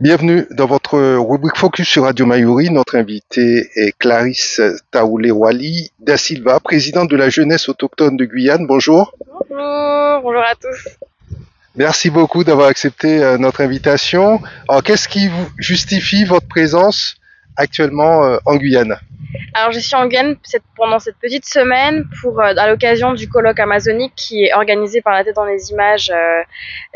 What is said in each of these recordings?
Bienvenue dans votre rubrique Focus sur Radio Mayuri. Notre invitée est Clarisse Taoulé-Wali da Silva, présidente de la jeunesse autochtone de Guyane. Bonjour. Bonjour, bonjour à tous. Merci beaucoup d'avoir accepté notre invitation. Alors, qu'est-ce qui vous justifie votre présence actuellement en Guyane? Alors, je suis en Guyane pendant cette petite semaine à l'occasion du colloque amazonique qui est organisé par la Tête dans les images,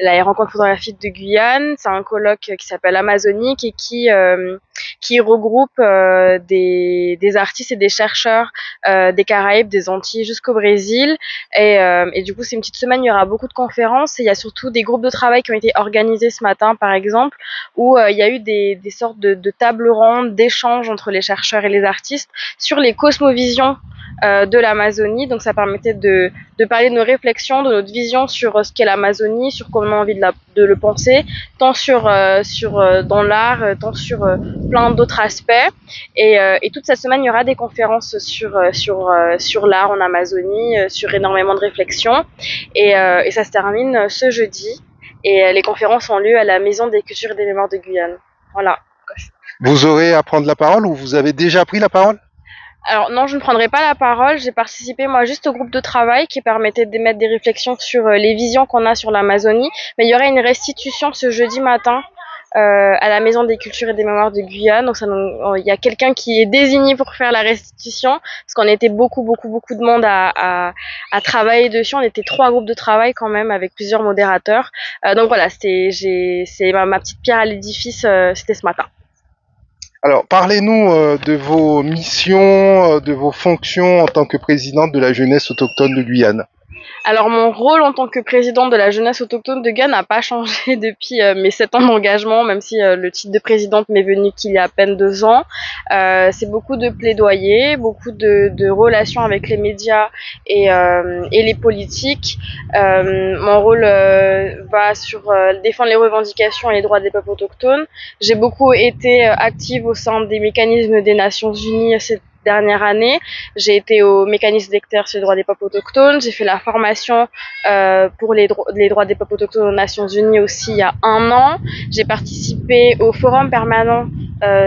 la rencontre photographique de Guyane. C'est un colloque qui s'appelle Amazonique et qui regroupe des artistes et des chercheurs des Caraïbes, des Antilles jusqu'au Brésil. Et du coup, c'est une petite semaine, il y aura beaucoup de conférences et il y a surtout des groupes de travail qui ont été organisés ce matin, par exemple, où il y a eu des sortes de tables rondes, d'échanges entre les chercheurs et les artistes sur les cosmovisions de l'Amazonie. Donc ça permettait de parler de nos réflexions, de notre vision sur ce qu'est l'Amazonie, sur comment on a envie de le penser, tant dans l'art, tant sur plein d'autres aspects. Et toute cette semaine, il y aura des conférences sur l'art en Amazonie, sur énormément de réflexions. Et ça se termine ce jeudi. Et les conférences ont lieu à la Maison des Cultures et des Mémoires de Guyane. Voilà. Vous aurez à prendre la parole ou vous avez déjà pris la parole? Alors non, je ne prendrai pas la parole. J'ai participé moi juste au groupe de travail qui permettait d'émettre des réflexions sur les visions qu'on a sur l'Amazonie. Mais il y aurait une restitution ce jeudi matin à la Maison des Cultures et des Mémoires de Guyane. Donc il y a quelqu'un qui est désigné pour faire la restitution parce qu'on était beaucoup de monde à travailler dessus. On était 3 groupes de travail quand même avec plusieurs modérateurs. Donc voilà, c'est ma petite pierre à l'édifice. C'était ce matin. Alors, parlez-nous de vos missions, de vos fonctions en tant que présidente de la jeunesse autochtone de Guyane. Alors mon rôle en tant que présidente de la jeunesse autochtone de Guyane n'a pas changé depuis mes 7 ans d'engagement, même si le titre de présidente m'est venu qu'il y a à peine 2 ans. C'est beaucoup de plaidoyer, beaucoup de relations avec les médias et les politiques. Mon rôle va sur défendre les revendications et les droits des peuples autochtones. J'ai beaucoup été active au sein des mécanismes des Nations Unies cette dernière année. J'ai été au mécanisme d'hectares sur les droits des peuples autochtones. J'ai fait la formation pour les droits des peuples autochtones aux Nations Unies aussi il y a 1 an. J'ai participé au forum permanent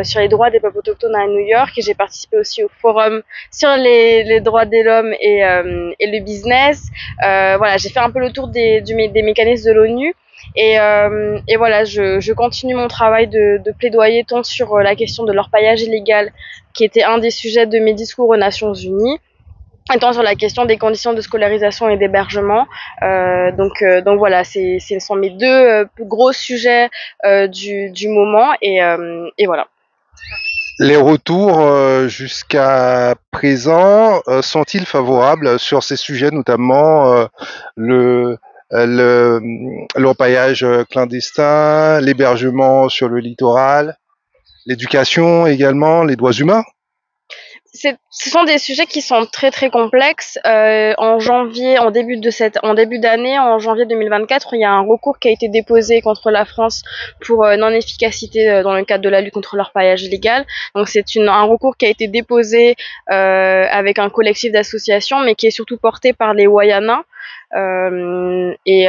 sur les droits des peuples autochtones à New York et j'ai participé aussi au forum sur les droits de l'homme et le business. Voilà, j'ai fait un peu le tour des mécanismes de l'ONU. Et voilà, je continue mon travail de plaidoyer tant sur la question de l'orpaillage illégal, qui était un des sujets de mes discours aux Nations Unies, et tant sur la question des conditions de scolarisation et d'hébergement. Donc voilà, ce sont mes 2 plus gros sujets du moment, et voilà. Les retours jusqu'à présent sont-ils favorables sur ces sujets, notamment le l'orpaillage clandestin, l'hébergement sur le littoral, l'éducation également, les droits humains? Ce sont des sujets qui sont très très complexes. En début d'année, en janvier 2024, il y a un recours qui a été déposé contre la France pour non-efficacité dans le cadre de la lutte contre l'orpaillage illégal. Donc c'est un recours qui a été déposé avec un collectif d'associations, mais qui est surtout porté par les Wayana. Et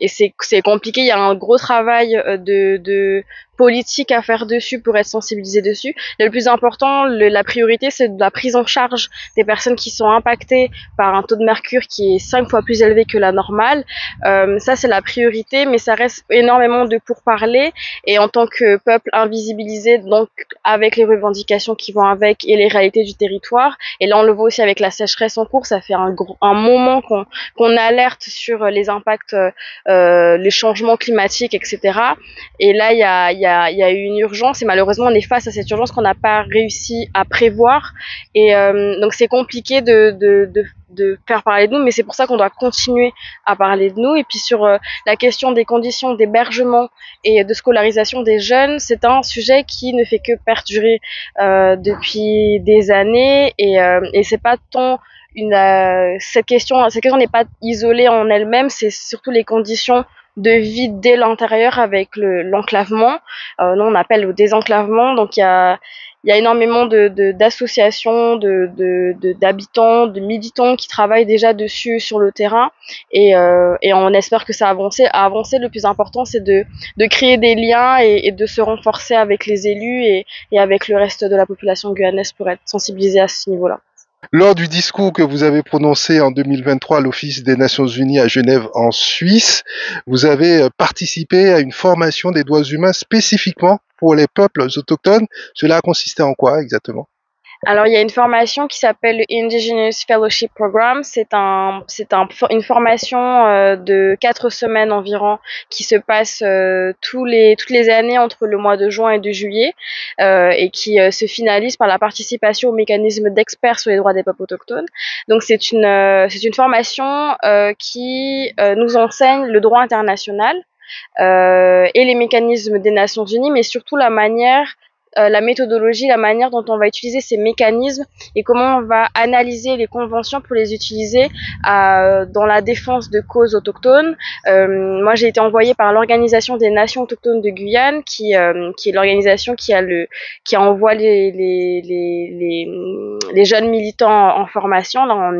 c'est compliqué. Il y a un gros travail de politique à faire dessus pour être sensibilisé dessus. Le plus important, la priorité, c'est de la prise en charge des personnes qui sont impactées par un taux de mercure qui est 5 fois plus élevé que la normale. Ça, c'est la priorité, mais ça reste énormément de pourparlers. Et en tant que peuple invisibilisé, donc avec les revendications qui vont avec et les réalités du territoire, et là on le voit aussi avec la sécheresse en cours, ça fait un moment qu'on alerte sur les impacts, les changements climatiques, etc. Et là, il y a eu une urgence et malheureusement, on est face à cette urgence qu'on n'a pas réussi à prévoir. Et donc, c'est compliqué de faire parler de nous, mais c'est pour ça qu'on doit continuer à parler de nous. Et puis sur la question des conditions d'hébergement et de scolarisation des jeunes, c'est un sujet qui ne fait que perdurer depuis des années et c'est pas tant cette question n'est pas isolée en elle-même, c'est surtout les conditions de vie dès l'intérieur avec l'enclavement. Nous on appelle le désenclavement. Donc il il y a énormément d'associations, d'habitants, de militants qui travaillent déjà dessus sur le terrain et on espère que ça a avancé. Le plus important, c'est de créer des liens et de se renforcer avec les élus et avec le reste de la population guyanaise pour être sensibilisé à ce niveau-là. Lors du discours que vous avez prononcé en 2023 à l'Office des Nations Unies à Genève en Suisse, vous avez participé à une formation des droits humains spécifiquement pour les peuples autochtones. Cela a consisté en quoi exactement? Alors, il y a une formation qui s'appelle le Indigenous Fellowship Program. Une formation de 4 semaines environ qui se passe toutes les années entre le mois de juin et de juillet et qui se finalise par la participation au mécanisme d'experts sur les droits des peuples autochtones. Donc, c'est une formation qui nous enseigne le droit international et les mécanismes des Nations Unies, mais surtout la méthodologie, la manière dont on va utiliser ces mécanismes et comment on va analyser les conventions pour les utiliser dans la défense de causes autochtones. Moi, j'ai été envoyée par l'Organisation des Nations autochtones de Guyane, qui est l'organisation qui envoie les jeunes militants en formation. Là,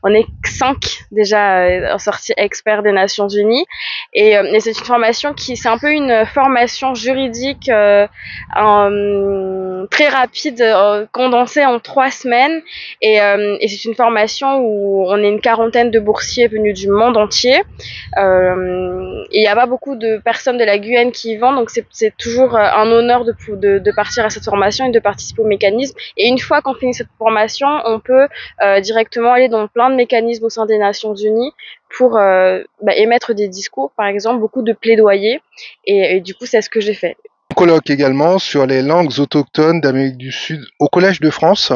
on est 5 déjà en sortie experts des Nations Unies, et c'est une formation c'est un peu une formation juridique très rapide, condensée en 3 semaines, et c'est une formation où on est une quarantaine de boursiers venus du monde entier, et il n'y a pas beaucoup de personnes de la Guyane qui y vont, donc c'est toujours un honneur de partir à cette formation et de participer au mécanisme. Et une fois qu'on finit cette formation, on peut directement aller dans plein de mécanismes au sein des Nations Unies pour émettre des discours, par exemple, beaucoup de plaidoyer, et du coup c'est ce que j'ai fait. Colloque également sur les langues autochtones d'Amérique du Sud au Collège de France.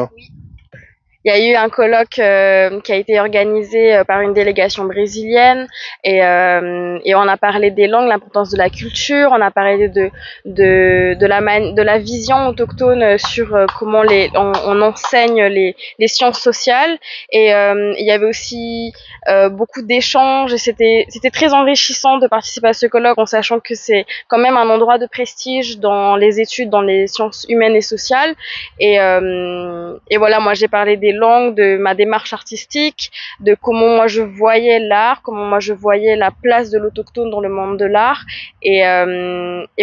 Il y a eu un colloque qui a été organisé par une délégation brésilienne et on a parlé des langues, l'importance de la culture, on a parlé de la vision autochtone sur comment on enseigne les sciences sociales, et il y avait aussi beaucoup d'échanges, et c'était très enrichissant de participer à ce colloque en sachant que c'est quand même un endroit de prestige dans les études dans les sciences humaines et sociales, et voilà, moi j'ai parlé des langues, de ma démarche artistique, de comment moi je voyais l'art, comment moi je voyais la place de l'autochtone dans le monde de l'art, et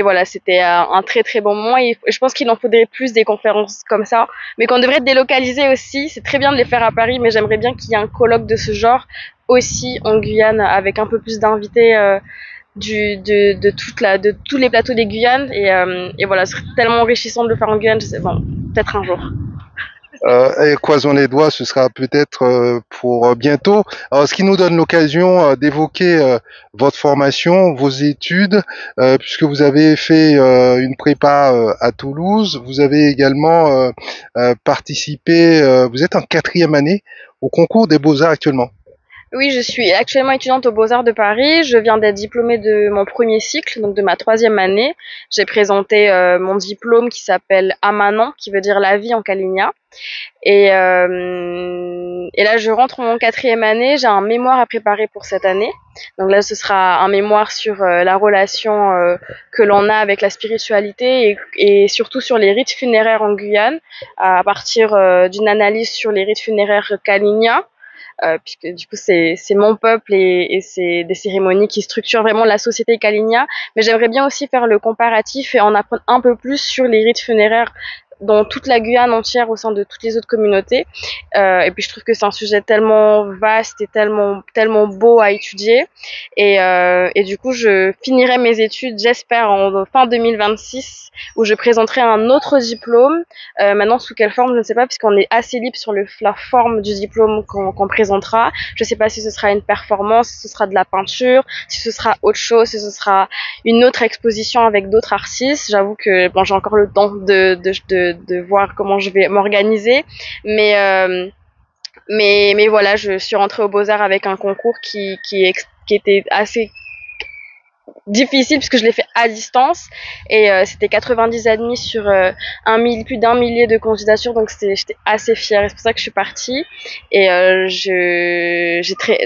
voilà, c'était un très très bon moment, et je pense qu'il en faudrait plus des conférences comme ça, mais qu'on devrait délocaliser aussi. C'est très bien de les faire à Paris, mais j'aimerais bien qu'il y ait un colloque de ce genre aussi en Guyane avec un peu plus d'invités de tous les plateaux des Guyanes, et voilà, ce serait tellement enrichissant de le faire en Guyane. Bon, peut-être un jour. Et croisons les doigts, ce sera peut-être pour bientôt. Alors, ce qui nous donne l'occasion d'évoquer votre formation, vos études, puisque vous avez fait une prépa à Toulouse, vous avez également participé, vous êtes en 4e année au concours des Beaux-Arts actuellement. Oui, je suis actuellement étudiante aux Beaux-Arts de Paris. Je viens d'être diplômée de mon premier cycle, donc de ma 3e année. J'ai présenté mon diplôme qui s'appelle Amanan, qui veut dire la vie en Kalinia. Et là, je rentre en mon 4e année. J'ai un mémoire à préparer pour cette année. Donc là, ce sera un mémoire sur la relation que l'on a avec la spiritualité et surtout sur les rites funéraires en Guyane, à partir d'une analyse sur les rites funéraires Kalinia. Puisque du coup c'est mon peuple et c'est des cérémonies qui structurent vraiment la société Kalinia, mais j'aimerais bien aussi faire le comparatif et en apprendre un peu plus sur les rites funéraires dans toute la Guyane entière au sein de toutes les autres communautés, et puis je trouve que c'est un sujet tellement vaste et tellement beau à étudier, et du coup je finirai mes études, j'espère, en fin 2026, où je présenterai un autre diplôme. Maintenant, sous quelle forme, je ne sais pas, puisqu'on est assez libre sur la forme du diplôme qu'on présentera. Je ne sais pas si ce sera une performance, si ce sera de la peinture, si ce sera autre chose, si ce sera une autre exposition avec d'autres artistes. J'avoue que bon, j'ai encore le temps de voir comment je vais m'organiser, mais voilà, je suis rentrée aux Beaux-Arts avec un concours qui était assez difficile puisque je l'ai fait à distance, et c'était 90 admis sur plus d'un millier de candidatures, donc j'étais assez fière, et c'est pour ça que je suis partie. Et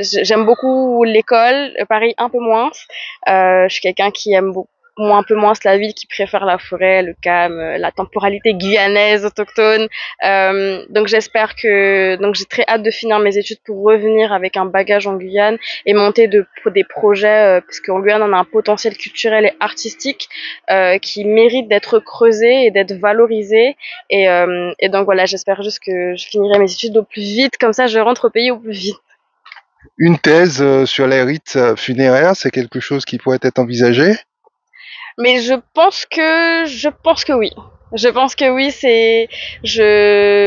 j'aime beaucoup l'école, Paris un peu moins. Je suis quelqu'un qui aime beaucoup un peu moins slaviques qui préfèrent la forêt, le calme, la temporalité guyanaise autochtone. Donc j'ai très hâte de finir mes études pour revenir avec un bagage en Guyane et monter des projets, parce qu'en Guyane on a un potentiel culturel et artistique qui mérite d'être creusé et d'être valorisé. Et donc voilà, j'espère juste que je finirai mes études au plus vite, comme ça je rentre au pays au plus vite. Une thèse sur les rites funéraires, c'est quelque chose qui pourrait être envisagé. Mais je pense que oui. Je pense que oui,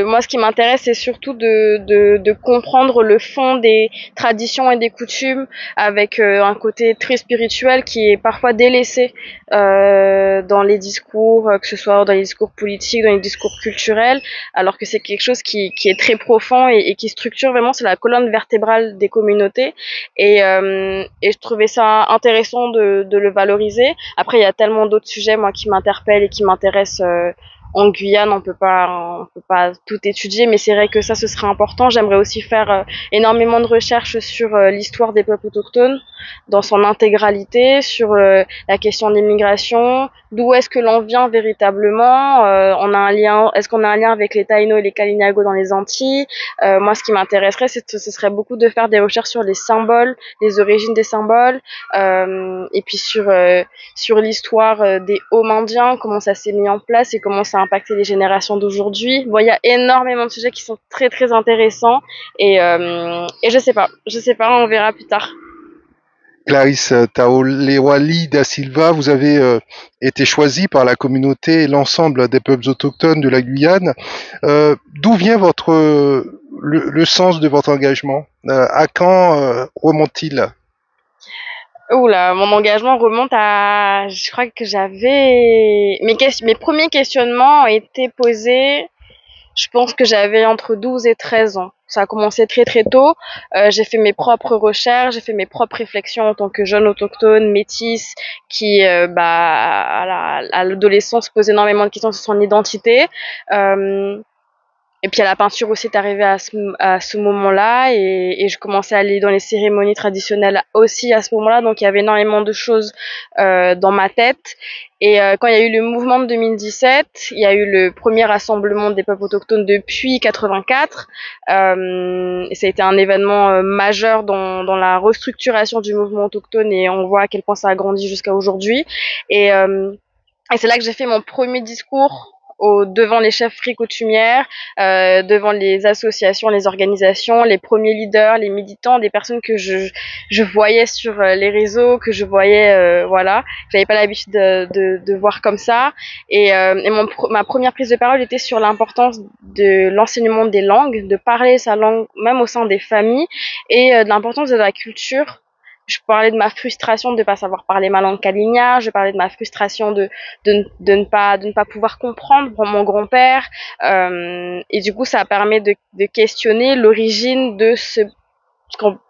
moi, ce qui m'intéresse, c'est surtout de comprendre le fond des traditions et des coutumes avec un côté très spirituel qui est parfois délaissé dans les discours, que ce soit dans les discours politiques, dans les discours culturels, alors que c'est quelque chose qui est très profond et qui structure vraiment, c'est la colonne vertébrale des communautés. Et je trouvais ça intéressant de le valoriser. Après, il y a tellement d'autres sujets, moi, qui m'interpellent et qui m'intéressent en Guyane. On peut pas tout étudier, mais c'est vrai que ça, ce serait important. J'aimerais aussi faire énormément de recherches sur l'histoire des peuples autochtones dans son intégralité, sur la question de l'immigration, d'où est-ce que l'on vient véritablement. Est-ce qu'on a un lien avec les Taïnos et les Kaliniago dans les Antilles? Moi, ce qui m'intéresserait, ce serait beaucoup de faire des recherches sur les symboles, les origines des symboles, et puis sur l'histoire des Hauts-Indiens, comment ça s'est mis en place et comment ça a impacté les générations d'aujourd'hui. Bon, il y a énormément de sujets qui sont très très intéressants et je sais pas, on verra plus tard. Clarisse Taolewali da Silva, vous avez été choisie par la communauté et l'ensemble des peuples autochtones de la Guyane. D'où vient le sens de votre engagement? À quand remonte-t-il? Oula, mon engagement remonte à, je crois que mes premiers questionnements ont été posés. Je pense que j'avais entre 12 et 13 ans. Ça a commencé très très tôt. J'ai fait mes propres recherches, j'ai fait mes propres réflexions en tant que jeune autochtone, métisse, qui à l'adolescence pose énormément de questions sur son identité. Euh, et puis la peinture aussi est arrivée à ce moment-là et je commençais à aller dans les cérémonies traditionnelles aussi à ce moment-là. Donc il y avait énormément de choses dans ma tête. Et quand il y a eu le mouvement de 2017, il y a eu le premier rassemblement des peuples autochtones depuis 84. Et ça a été un événement majeur dans la restructuration du mouvement autochtone et on voit à quel point ça a grandi jusqu'à aujourd'hui. Et, euh, et c'est là que j'ai fait mon premier discours devant les chefferies coutumières, devant les associations, les organisations, les premiers leaders, les militants, des personnes que je voyais sur les réseaux, que je voyais, voilà, j'avais pas l'habitude de voir comme ça. Ma première prise de parole était sur l'importance de l'enseignement des langues, de parler sa langue même au sein des familles, et de l'importance de la culture. Je parlais de ma frustration de ne pas savoir parler ma langue caligna, je parlais de ma frustration de ne pas pouvoir comprendre mon grand-père. Et du coup, ça permet de questionner l'origine de ce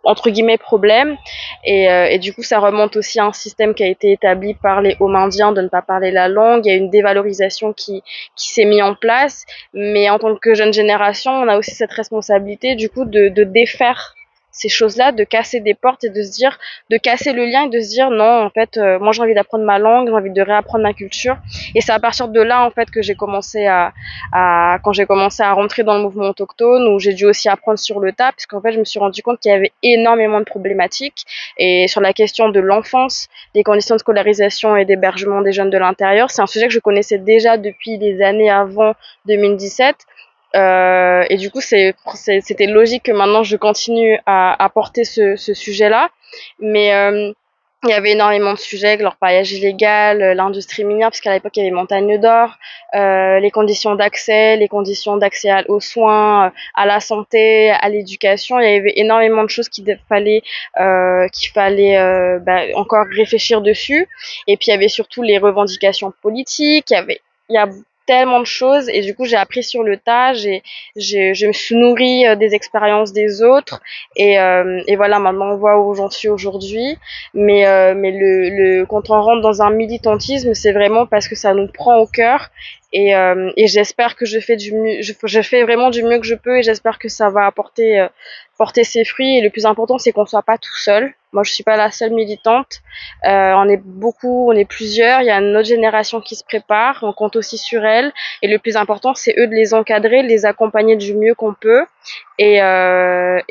entre guillemets problème et du coup ça remonte aussi à un système qui a été établi par les Hauts-Indiens de ne pas parler la langue. Il y a une dévalorisation qui s'est mise en place, mais en tant que jeune génération on a aussi cette responsabilité du coup de défaire ces choses-là, de casser des portes et de casser le lien et de se dire non, en fait, moi j'ai envie d'apprendre ma langue, j'ai envie de réapprendre ma culture. Et c'est à partir de là, en fait, que quand j'ai commencé à rentrer dans le mouvement autochtone, où j'ai dû aussi apprendre sur le tas, puisqu'en fait, je me suis rendu compte qu'il y avait énormément de problématiques. Et sur la question de l'enfance, des conditions de scolarisation et d'hébergement des jeunes de l'intérieur, c'est un sujet que je connaissais déjà depuis des années avant 2017. Et du coup, c'était logique que maintenant je continue à porter ce sujet-là. Mais il y avait énormément de sujets, l'orpaillage illégal, l'industrie minière, parce qu'à l'époque il y avait Montagne d'Or, les conditions d'accès aux soins, à la santé, à l'éducation. Il y avait énormément de choses qu'il fallait encore réfléchir dessus. Et puis il y avait surtout les revendications politiques. Il y a tellement de choses et du coup j'ai appris sur le tas, je me suis nourrie des expériences des autres et voilà maintenant on voit où j'en suis aujourd'hui, mais quand on rentre dans un militantisme c'est vraiment parce que ça nous prend au cœur et j'espère que je fais vraiment du mieux que je peux et j'espère que ça va porter ses fruits et le plus important c'est qu'on soit pas tout seul. Moi, je suis pas la seule militante. On est beaucoup, on est plusieurs. Il y a une autre génération qui se prépare. On compte aussi sur elles. Et le plus important, c'est eux de les encadrer, de les accompagner du mieux qu'on peut. Et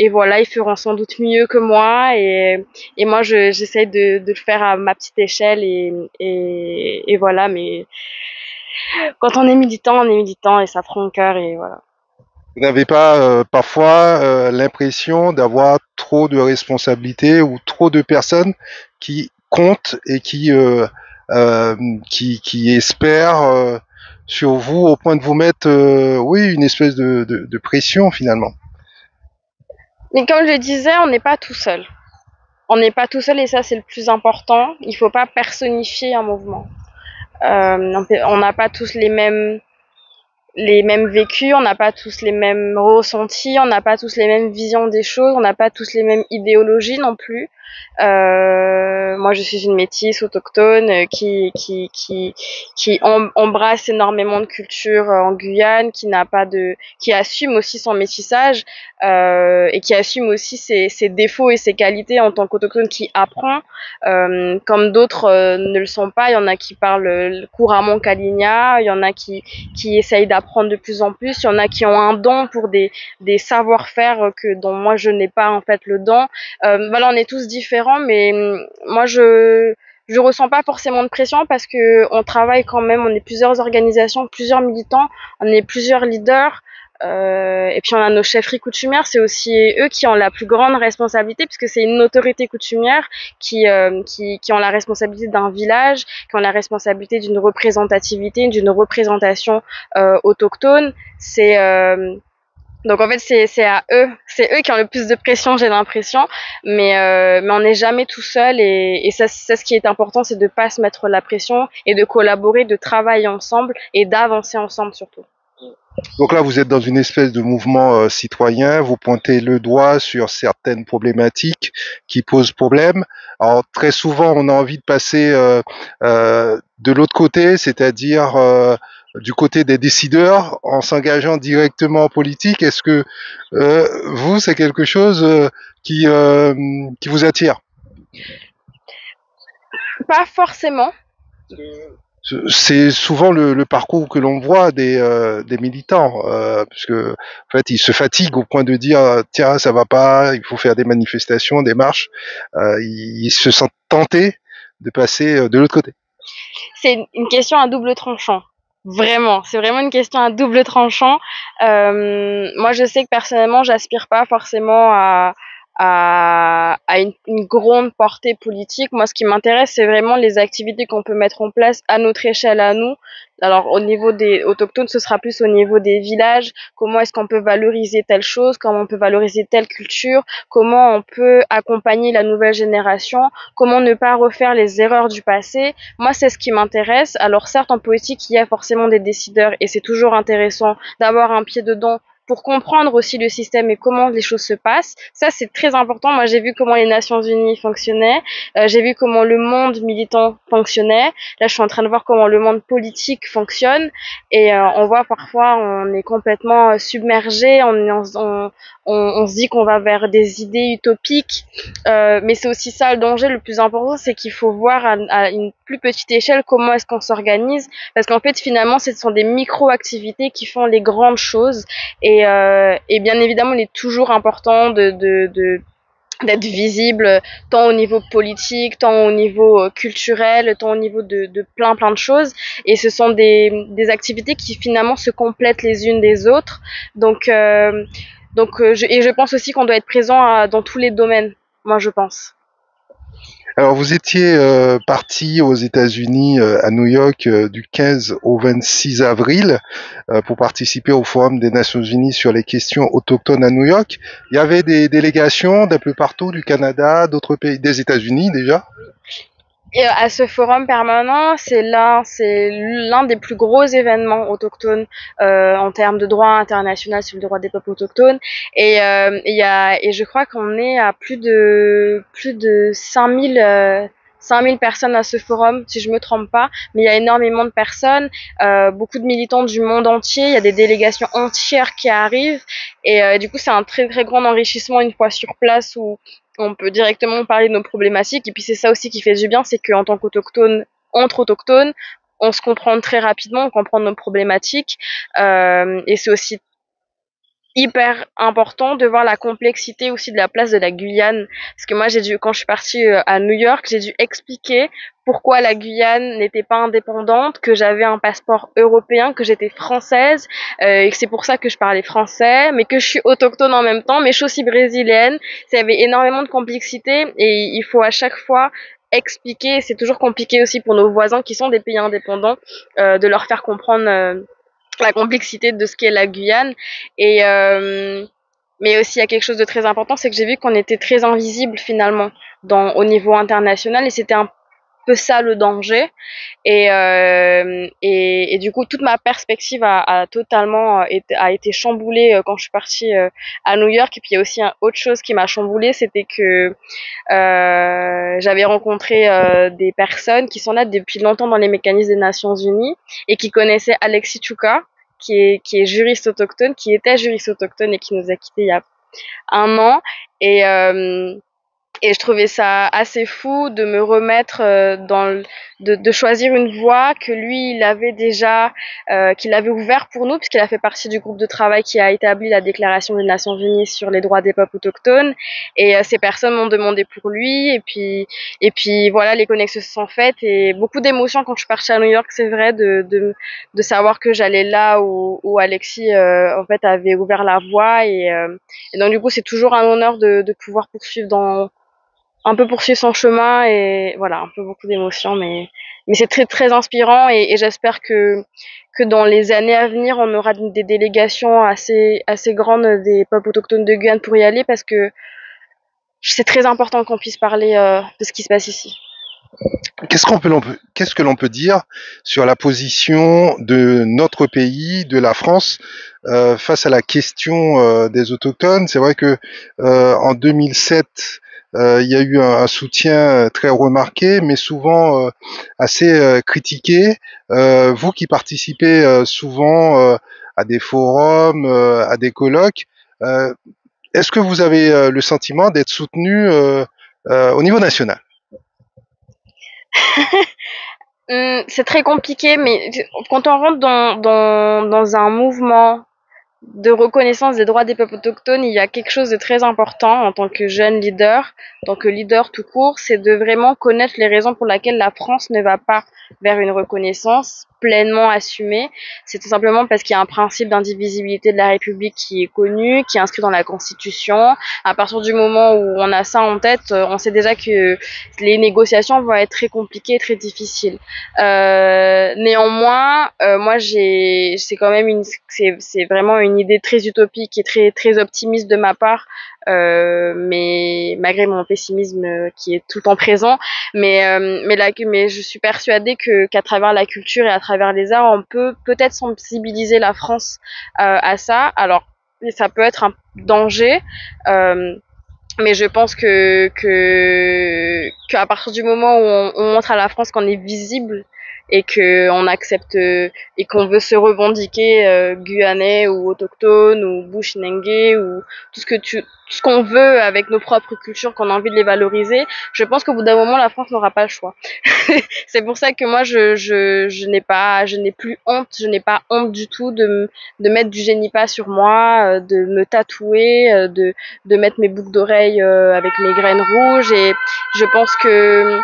voilà, ils feront sans doute mieux que moi. Et moi, j'essaie de le faire à ma petite échelle. Et voilà, mais quand on est militant et ça prend le cœur. Et voilà. Vous n'avez pas parfois l'impression d'avoir trop de responsabilités ou trop de personnes qui comptent et euh, qui espèrent sur vous au point de vous mettre, oui, une espèce de pression finalement. Mais comme je disais, on n'est pas tout seul. On n'est pas tout seul et ça, c'est le plus important. Il faut pas personnifier un mouvement. On n'a pas tous les mêmes vécus, on n'a pas tous les mêmes ressentis, on n'a pas tous les mêmes visions des choses, on n'a pas tous les mêmes idéologies non plus. Moi, je suis une métisse autochtone qui embrasse énormément de culture en Guyane, qui assume aussi son métissage et qui assume aussi ses défauts et ses qualités en tant qu'autochtone, qui apprend, comme d'autres ne le sont pas. Il y en a qui parlent couramment Kalinia, il y en a qui essayent d'apprendre de plus en plus, il y en a qui ont un don pour des savoir-faire dont moi je n'ai pas en fait le don. Voilà, on est tous différents, mais moi je ressens pas forcément de pression parce que on travaille quand même, on est plusieurs organisations, plusieurs militants, on est plusieurs leaders. Et puis on a nos chefferies coutumières, c'est aussi eux qui ont la plus grande responsabilité puisque c'est une autorité coutumière qui ont la responsabilité d'un village, qui ont la responsabilité d'une représentativité, d'une représentation autochtone. Donc en fait c'est eux qui ont le plus de pression, j'ai l'impression, mais on n'est jamais tout seul et ça ce qui est important, c'est de pas se mettre la pression et de collaborer, de travailler ensemble et d'avancer ensemble surtout. Donc là, vous êtes dans une espèce de mouvement citoyen, vous pointez le doigt sur certaines problématiques qui posent problème. Alors très souvent, on a envie de passer de l'autre côté, c'est-à-dire du côté des décideurs, en s'engageant directement en politique. Est-ce que vous, c'est quelque chose qui vous attire? Pas forcément. C'est souvent le parcours que l'on voit des militants, puisque en fait ils se fatiguent au point de dire tiens ça va pas, il faut faire des manifestations, des marches. Ils se sentent tentés de passer de l'autre côté. C'est une question à double tranchant. Vraiment, c'est vraiment une question à double tranchant. Moi, je sais que personnellement, j'aspire pas forcément à une grande portée politique. Moi, ce qui m'intéresse, c'est vraiment les activités qu'on peut mettre en place à notre échelle, à nous. Alors, au niveau des autochtones, ce sera plus au niveau des villages. Comment est-ce qu'on peut valoriser telle chose? Comment on peut valoriser telle culture? Comment on peut accompagner la nouvelle génération? Comment ne pas refaire les erreurs du passé? Moi, c'est ce qui m'intéresse. Alors, certes, en politique, il y a forcément des décideurs et c'est toujours intéressant d'avoir un pied dedans pour comprendre aussi le système et comment les choses se passent. Ça, c'est très important. Moi, j'ai vu comment les Nations Unies fonctionnaient. J'ai vu comment le monde militant fonctionnait. Là, je suis en train de voir comment le monde politique fonctionne. Et on voit parfois, on est complètement submergé. On se dit qu'on va vers des idées utopiques. Mais c'est aussi ça le danger. Le plus important, c'est qu'il faut voir à une plus petite échelle comment est-ce qu'on s'organise. Parce qu'en fait, finalement, ce sont des micro-activités qui font les grandes choses. Et bien évidemment, il est toujours important d'être visible tant au niveau politique, tant au niveau culturel, tant au niveau de plein de choses. Et ce sont des activités qui finalement se complètent les unes des autres. Je pense aussi qu'on doit être présent dans tous les domaines, moi je pense. Alors vous étiez parti aux États-Unis, à New York, du 15 au 26 avril pour participer au Forum des Nations Unies sur les questions autochtones à New York. Il y avait des délégations d'un peu partout, du Canada, d'autres pays, des États-Unis déjà. Et à ce forum permanent, c'est l'un des plus gros événements autochtones en termes de droit international sur le droit des peuples autochtones. Et je crois qu'on est à plus de 5000 personnes à ce forum, si je me trompe pas. Mais il y a énormément de personnes, beaucoup de militants du monde entier. Il y a des délégations entières qui arrivent. Et du coup, c'est un très très grand enrichissement une fois sur place On peut directement parler de nos problématiques. Et puis c'est ça aussi qui fait du bien, c'est qu'en tant qu'autochtone, entre autochtones, on se comprend très rapidement, on comprend nos problématiques. Et c'est aussi hyper important de voir la complexité aussi de la place de la Guyane. Parce que moi, quand je suis partie à New York, j'ai dû expliquer pourquoi la Guyane n'était pas indépendante, que j'avais un passeport européen, que j'étais française, et que c'est pour ça que je parlais français, mais que je suis autochtone en même temps, mais je suis aussi brésilienne. Il y avait énormément de complexité et il faut à chaque fois expliquer, c'est toujours compliqué aussi pour nos voisins qui sont des pays indépendants, de leur faire comprendre la complexité de ce qu'est la Guyane. Et mais aussi il y a quelque chose de très important, c'est que j'ai vu qu'on était très invisible finalement au niveau international et c'était un peu ça le danger. Et du coup, toute ma perspective a totalement a été chamboulée quand je suis partie à New York. Et puis il y a aussi autre chose qui m'a chamboulée, c'était que j'avais rencontré des personnes qui sont là depuis longtemps dans les mécanismes des Nations Unies et qui connaissaient Alexis Tchouka, qui est juriste autochtone, qui était juriste autochtone et qui nous a quittés il y a un an. Et et je trouvais ça assez fou de me remettre de choisir une voie que lui il avait déjà qu'il avait ouvert pour nous puisqu'il a fait partie du groupe de travail qui a établi la déclaration des Nations Unies sur les droits des peuples autochtones et ces personnes m'ont demandé pour lui et puis voilà les connexions se sont faites et beaucoup d'émotions quand je suis partie à New York c'est vrai de savoir que j'allais là où Alexis en fait avait ouvert la voie et donc du coup c'est toujours un honneur de pouvoir poursuivre un peu poursuivre son chemin et voilà, un peu beaucoup d'émotions, mais c'est très très inspirant et j'espère que dans les années à venir, on aura des délégations assez grandes des peuples autochtones de Guyane pour y aller parce que c'est très important qu'on puisse parler de ce qui se passe ici. Qu'est-ce que l'on peut dire sur la position de notre pays, de la France, face à la question des autochtones? C'est vrai que en 2007, il y a eu un soutien très remarqué, mais souvent assez critiqué. Vous qui participez souvent à des forums, à des colloques, euh, est-ce que vous avez le sentiment d'être soutenu au niveau national? C'est très compliqué, mais quand on rentre dans un mouvement de reconnaissance des droits des peuples autochtones, il y a quelque chose de très important en tant que jeune leader, en tant que leader tout court, c'est de vraiment connaître les raisons pour lesquelles la France ne va pas vers une reconnaissance pleinement assumée. C'est tout simplement parce qu'il y a un principe d'indivisibilité de la République qui est connu, qui est inscrit dans la Constitution. À partir du moment où on a ça en tête, on sait déjà que les négociations vont être très compliquées, très difficiles. Néanmoins, moi c'est quand même c'est vraiment une idée très utopique et très très optimiste de ma part, mais malgré mon pessimisme qui est tout le temps présent, mais je suis persuadée que qu'à travers la culture et à travers les arts, on peut peut-être sensibiliser la France à ça. Alors ça peut être un danger. Mais je pense qu'à partir du moment où on montre à la France qu'on est visible et qu'on accepte et qu'on veut se revendiquer guyanais ou autochtone ou bushinengue ou tout ce qu'on veut avec nos propres cultures, qu'on a envie de les valoriser, je pense qu'au bout d'un moment la France n'aura pas le choix. C'est pour ça que moi je n'ai plus honte, je n'ai pas honte du tout de mettre du génipa sur moi, de me tatouer, de mettre mes boucles d'oreilles avec mes graines rouges et je pense que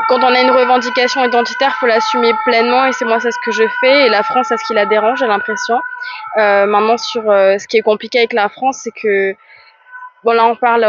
quand on a une revendication identitaire, faut l'assumer pleinement et c'est ce que je fais et la France, c'est ce qui la dérange, j'ai l'impression. Maintenant sur ce qui est compliqué avec la France, c'est que bon, là, on parle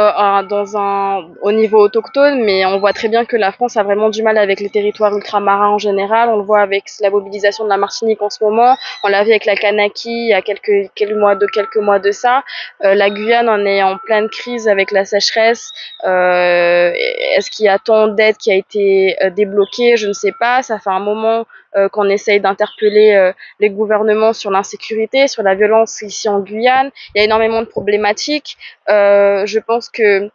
au niveau autochtone, mais on voit très bien que la France a vraiment du mal avec les territoires ultramarins en général. On le voit avec la mobilisation de la Martinique en ce moment. On l'a vu avec la Kanaki il y a quelques mois de ça. La Guyane en est en pleine crise avec la sécheresse. Est-ce qu'il y a tant d'aide qui a été débloquée? Je ne sais pas. Ça fait un moment qu'on essaye d'interpeller les gouvernements sur l'insécurité, sur la violence ici en Guyane. Il y a énormément de problématiques. Je pense que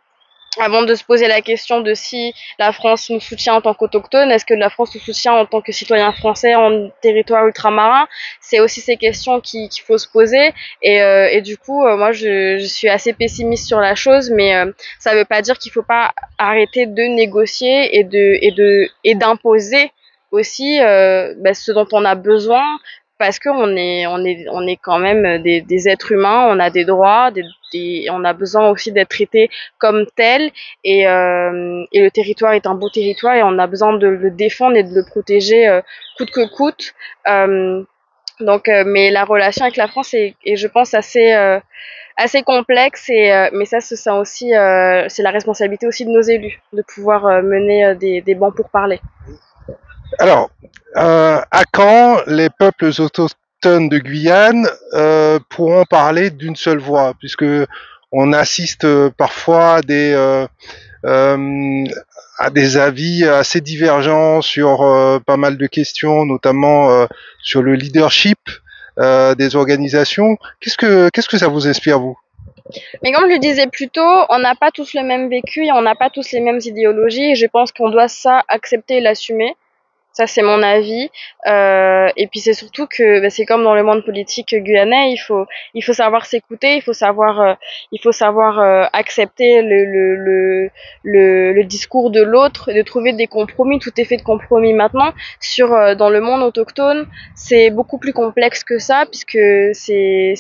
avant de se poser la question de si la France nous soutient en tant qu'autochtones, est-ce que la France nous soutient en tant que citoyens français en territoire ultramarin. C'est aussi ces questions qu'il faut se poser. Et du coup, moi, je suis assez pessimiste sur la chose, mais ça ne veut pas dire qu'il ne faut pas arrêter de négocier et d'imposer aussi ce dont on a besoin parce qu'on est quand même des êtres humains, on a des droits, on a besoin aussi d'être traités comme tels et le territoire est un beau territoire et on a besoin de le défendre et de le protéger coûte que coûte. Mais la relation avec la France est je pense, assez complexe mais ça aussi, c'est la responsabilité aussi de nos élus de pouvoir mener des bancs pour parler. Alors, à quand les peuples autochtones de Guyane pourront parler d'une seule voix, puisque on assiste parfois euh, à des avis assez divergents sur pas mal de questions, notamment sur le leadership des organisations. Qu'est-ce que ça vous inspire, vous? Mais comme je le disais plus tôt, on n'a pas tous le même vécu et on n'a pas tous les mêmes idéologies et je pense qu'on doit ça accepter et l'assumer. Ça, c'est mon avis. Et puis c'est surtout que c'est comme dans le monde politique guyanais, il faut savoir s'écouter, il faut savoir accepter le discours de l'autre, et de trouver des compromis. Tout est fait de compromis maintenant. Dans le monde autochtone, c'est beaucoup plus complexe que ça, puisque c'est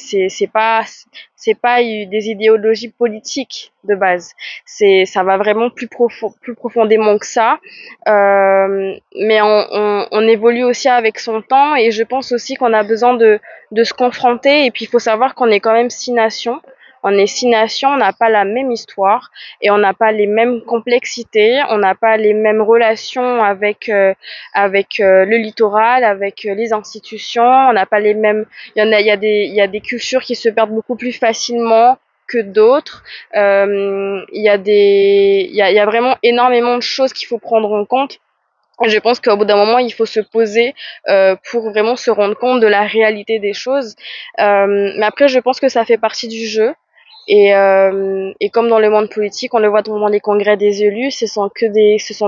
pas des idéologies politiques de base. Ça va vraiment plus profondément que ça. Mais on évolue aussi avec son temps et je pense aussi qu'on a besoin de se confronter et puis il faut savoir qu'on est quand même 6 nations. On est 6 nations, on n'a pas la même histoire et on n'a pas les mêmes complexités, on n'a pas les mêmes relations avec le littoral, avec les institutions, on n'a pas les mêmes. Il y a des cultures qui se perdent beaucoup plus facilement que d'autres. Il y a vraiment énormément de choses qu'il faut prendre en compte. Je pense qu'au bout d'un moment, il faut se poser pour vraiment se rendre compte de la réalité des choses. Mais après, je pense que ça fait partie du jeu. Et comme dans le monde politique, on le voit dans les congrès des élus, ce sont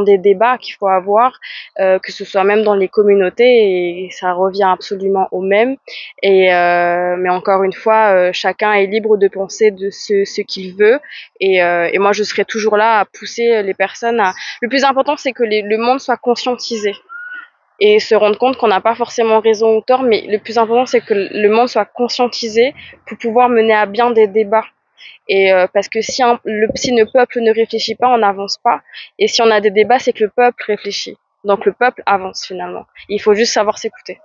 des débats qu'il faut avoir, que ce soit même dans les communautés, et ça revient absolument au même. Mais encore une fois, chacun est libre de penser de ce qu'il veut. Et moi, je serai toujours là à pousser les personnes à. Le plus important, c'est que le monde soit conscientisé et se rendre compte qu'on n'a pas forcément raison ou tort, mais le plus important, c'est que le monde soit conscientisé pour pouvoir mener à bien des débats. Parce que si le peuple ne réfléchit pas, on n'avance pas. Et si on a des débats, c'est que le peuple réfléchit. Donc le peuple avance finalement. Il faut juste savoir s'écouter.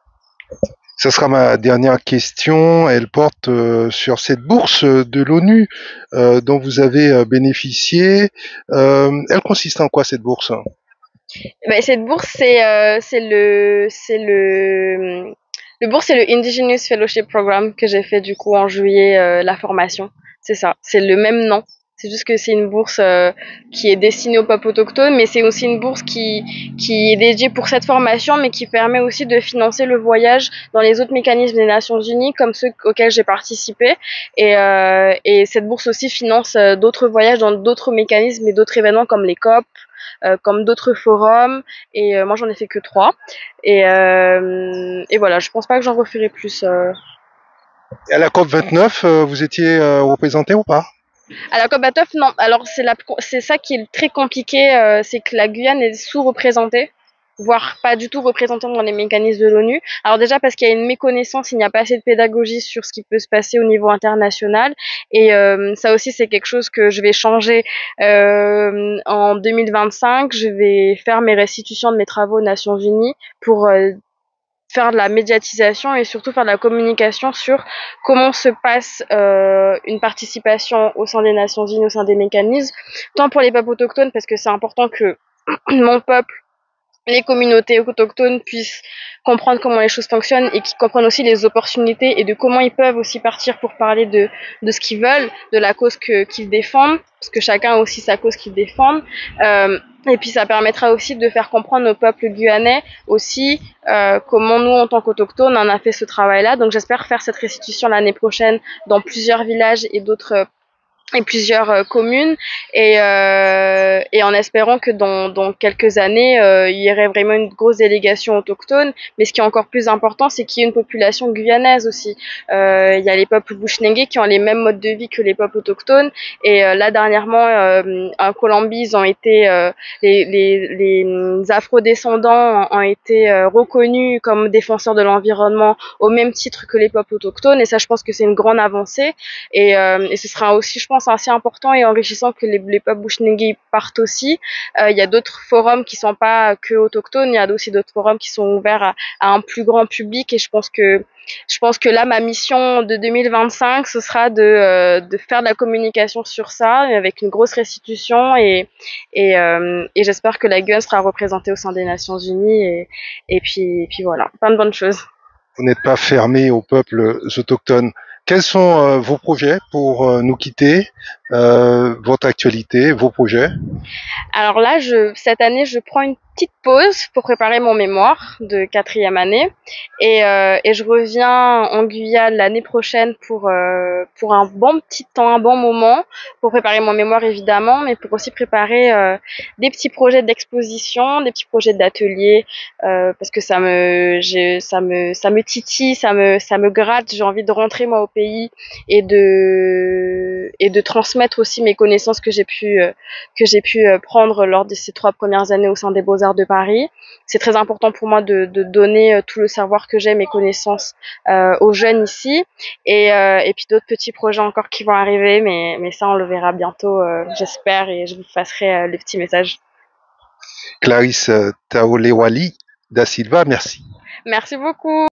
Ça sera ma dernière question. Elle porte sur cette bourse de l'ONU dont vous avez bénéficié. Elle consiste en quoi, cette bourse? Cette bourse, c'est le Indigenous Fellowship Program que j'ai fait du coup en juillet, la formation. C'est ça, c'est le même nom. C'est juste que c'est une bourse qui est destinée aux peuples autochtones, mais c'est aussi une bourse qui est dédiée pour cette formation, mais qui permet aussi de financer le voyage dans les autres mécanismes des Nations Unies, comme ceux auxquels j'ai participé. Et cette bourse aussi finance d'autres voyages dans d'autres mécanismes et d'autres événements comme les COP, comme d'autres forums. Et moi, j'en ai fait que 3. Et voilà, je pense pas que j'en referai plus. À la COP 29, vous étiez représenté ou pas? À la COP29, non. Alors, c'est ça qui est très compliqué, c'est que la Guyane est sous-représentée, voire pas du tout représentée dans les mécanismes de l'ONU. Alors déjà parce qu'il y a une méconnaissance, il n'y a pas assez de pédagogie sur ce qui peut se passer au niveau international. Et ça aussi, c'est quelque chose que je vais changer en 2025. Je vais faire mes restitutions de mes travaux aux Nations Unies pour faire de la médiatisation et surtout faire de la communication sur comment se passe une participation au sein des Nations Unies, au sein des mécanismes, tant pour les peuples autochtones, parce que c'est important que mon peuple, les communautés autochtones puissent comprendre comment les choses fonctionnent et qu'ils comprennent aussi les opportunités et de comment ils peuvent aussi partir pour parler de ce qu'ils veulent, de la cause qu'ils défendent, parce que chacun a aussi sa cause qu'il défend. Et puis ça permettra aussi de faire comprendre au peuple guyanais aussi comment nous, en tant qu'autochtones, on a fait ce travail-là. Donc j'espère faire cette restitution l'année prochaine dans plusieurs villages et d'autres et plusieurs communes et en espérant que dans quelques années il y aurait vraiment une grosse délégation autochtone, mais ce qui est encore plus important c'est qu'il y ait une population guyanaise aussi. Il y a les peuples bushnengue qui ont les mêmes modes de vie que les peuples autochtones et là dernièrement en Colombie ils ont été les afrodescendants ont été reconnus comme défenseurs de l'environnement au même titre que les peuples autochtones et ça je pense que c'est une grande avancée et ce sera aussi, je pense, assez important et enrichissant que les peuples bushnengue partent aussi. Il y a d'autres forums qui sont pas que autochtones, il y a aussi d'autres forums qui sont ouverts à un plus grand public et je pense que là, ma mission de 2025, ce sera de faire de la communication sur ça avec une grosse restitution et j'espère que la Guyane sera représentée au sein des Nations Unies et puis voilà, plein de bonnes choses. Vous n'êtes pas fermé aux peuples autochtones. Quels sont vos projets pour nous quitter, votre actualité, vos projets? Alors là, cette année, je prends une petite pause pour préparer mon mémoire de quatrième année et je reviens en Guyane l'année prochaine pour un bon petit temps, un bon moment, pour préparer mon mémoire évidemment, mais pour aussi préparer des petits projets d'exposition, des petits projets d'atelier, parce que ça me titille, ça me gratte. J'ai envie de rentrer moi au pays et de transmettre aussi mes connaissances que j'ai pu prendre lors de ces 3 premières années au sein des Beaux-Arts de Paris. C'est très important pour moi de donner tout le savoir que j'ai, mes connaissances aux jeunes ici. Et puis d'autres petits projets encore qui vont arriver, mais ça, on le verra bientôt, j'espère, et je vous passerai le petit message. Clarisse Taolewali da Silva, merci. Merci beaucoup.